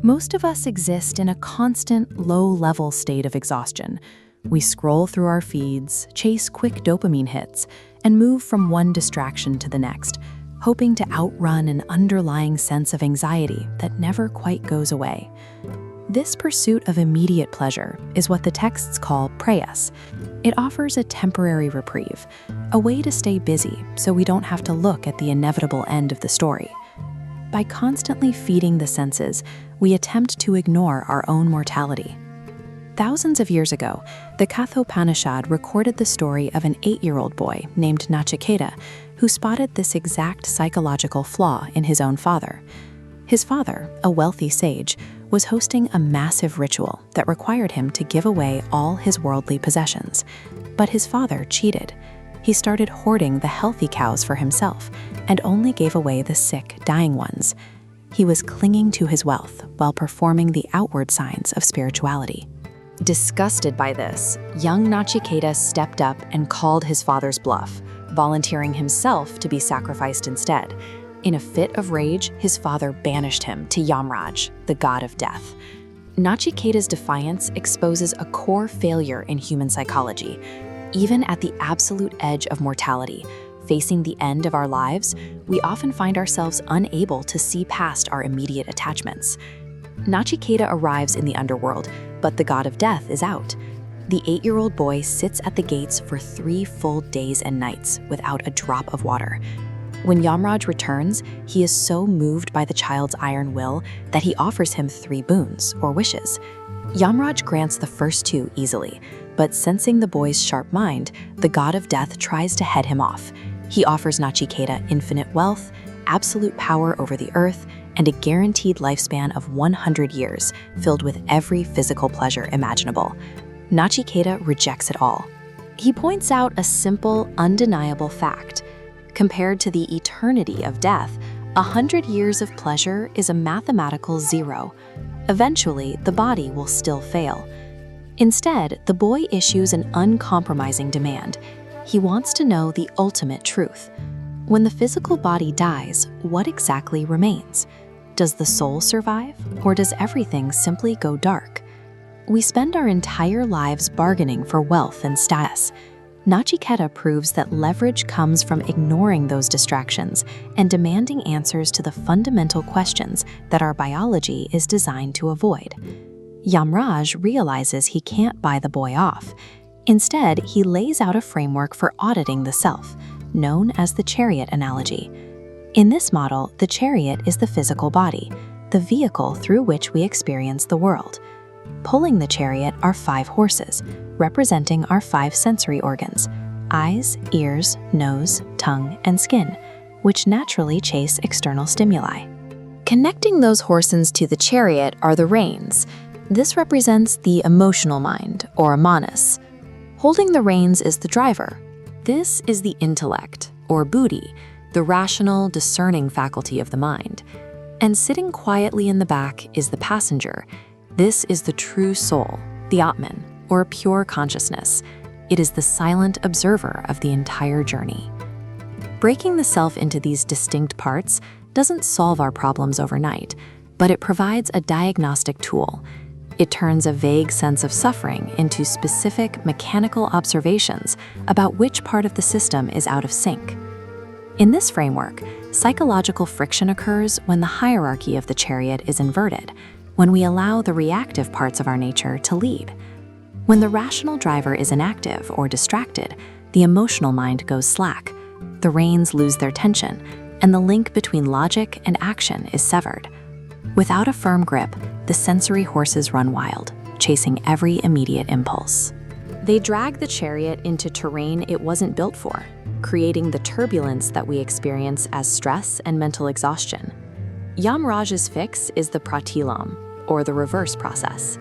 Most of us exist in a constant, low-level state of exhaustion. We scroll through our feeds, chase quick dopamine hits, and move from one distraction to the next, hoping to outrun an underlying sense of anxiety that never quite goes away. This pursuit of immediate pleasure is what the texts call prayas. It offers a temporary reprieve, a way to stay busy so we don't have to look at the inevitable end of the story. By constantly feeding the senses, we attempt to ignore our own mortality. Thousands of years ago, the Kathopanishad recorded the story of an 8-year-old boy named Nachiketa who spotted this exact psychological flaw in his own father. His father, a wealthy sage, was hosting a massive ritual that required him to give away all his worldly possessions. But his father cheated. He started hoarding the healthy cows for himself and only gave away the sick, dying ones. He was clinging to his wealth while performing the outward signs of spirituality. Disgusted by this, young Nachiketa stepped up and called his father's bluff, volunteering himself to be sacrificed instead. In a fit of rage, his father banished him to Yama, the god of death. Nachiketa's defiance exposes a core failure in human psychology. Even at the absolute edge of mortality, facing the end of our lives, we often find ourselves unable to see past our immediate attachments. Nachiketa arrives in the underworld, but the god of death is out. The 8-year-old boy sits at the gates for 3 full days and nights without a drop of water. When Yama returns, he is so moved by the child's iron will that he offers him 3 boons, or wishes. Yama grants the first 2 easily, but sensing the boy's sharp mind, the god of death tries to head him off. He offers Nachiketa infinite wealth, absolute power over the earth, and a guaranteed lifespan of 100 years, filled with every physical pleasure imaginable. Nachiketa rejects it all. He points out a simple, undeniable fact. Compared to the eternity of death, 100 years of pleasure is a mathematical 0. Eventually, the body will still fail. Instead, the boy issues an uncompromising demand. He wants to know the ultimate truth. When the physical body dies, what exactly remains? Does the soul survive, or does everything simply go dark? We spend our entire lives bargaining for wealth and status. Nachiketa proves that leverage comes from ignoring those distractions and demanding answers to the fundamental questions that our biology is designed to avoid. Yamraj realizes he can't buy the boy off. Instead, he lays out a framework for auditing the self, known as the chariot analogy. In this model, the chariot is the physical body, the vehicle through which we experience the world. Pulling the chariot are 5 horses, representing our 5 sensory organs: eyes, ears, nose, tongue, and skin, which naturally chase external stimuli. Connecting those horses to the chariot are the reins. This represents the emotional mind, or manas. Holding the reins is the driver. This is the intellect, or buddhi, the rational, discerning faculty of the mind. And sitting quietly in the back is the passenger. This is the true soul, the Atman, or pure consciousness. It is the silent observer of the entire journey. Breaking the self into these distinct parts doesn't solve our problems overnight, but it provides a diagnostic tool. It turns a vague sense of suffering into specific mechanical observations about which part of the system is out of sync. In this framework, psychological friction occurs when the hierarchy of the chariot is inverted, when we allow the reactive parts of our nature to lead. When the rational driver is inactive or distracted, the emotional mind goes slack. The reins lose their tension, and the link between logic and action is severed. Without a firm grip, the sensory horses run wild, chasing every immediate impulse. They drag the chariot into terrain it wasn't built for, creating the turbulence that we experience as stress and mental exhaustion. Yamraj's fix is the pratilam, or the reverse process.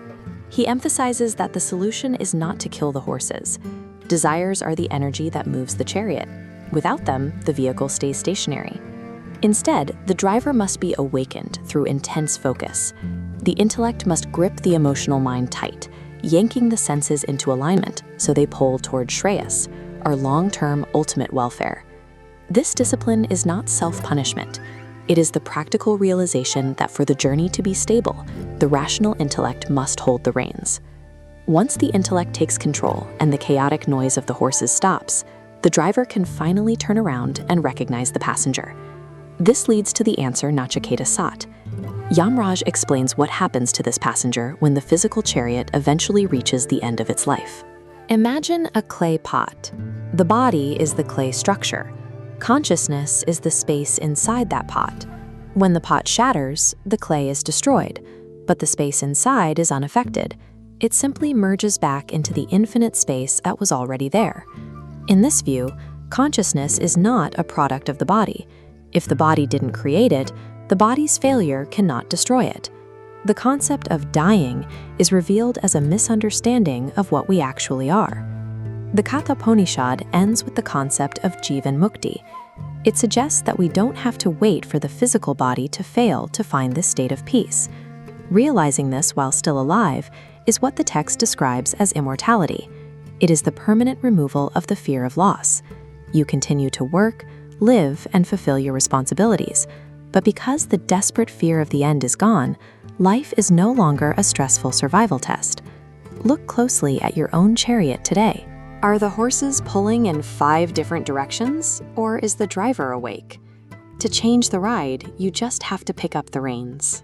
He emphasizes that the solution is not to kill the horses. Desires are the energy that moves the chariot. Without them, the vehicle stays stationary. Instead, the driver must be awakened through intense focus. The intellect must grip the emotional mind tight, yanking the senses into alignment so they pull toward Shreyas, our long-term ultimate welfare. This discipline is not self-punishment. It is the practical realization that for the journey to be stable, the rational intellect must hold the reins. Once the intellect takes control and the chaotic noise of the horses stops, the driver can finally turn around and recognize the passenger. This leads to the answer Nachiketa sought. Yamraj explains what happens to this passenger when the physical chariot eventually reaches the end of its life. Imagine a clay pot. The body is the clay structure. Consciousness is the space inside that pot. When the pot shatters, the clay is destroyed, but the space inside is unaffected. It simply merges back into the infinite space that was already there. In this view, consciousness is not a product of the body. If the body didn't create it, the body's failure cannot destroy it. The concept of dying is revealed as a misunderstanding of what we actually are. The Kathopanishad ends with the concept of Jivan Mukti. It suggests that we don't have to wait for the physical body to fail to find this state of peace. Realizing this while still alive is what the text describes as immortality. It is the permanent removal of the fear of loss. You continue to work, live, and fulfill your responsibilities. But because the desperate fear of the end is gone, life is no longer a stressful survival test. Look closely at your own chariot today. Are the horses pulling in 5 different directions, or is the driver awake? To change the ride, you just have to pick up the reins.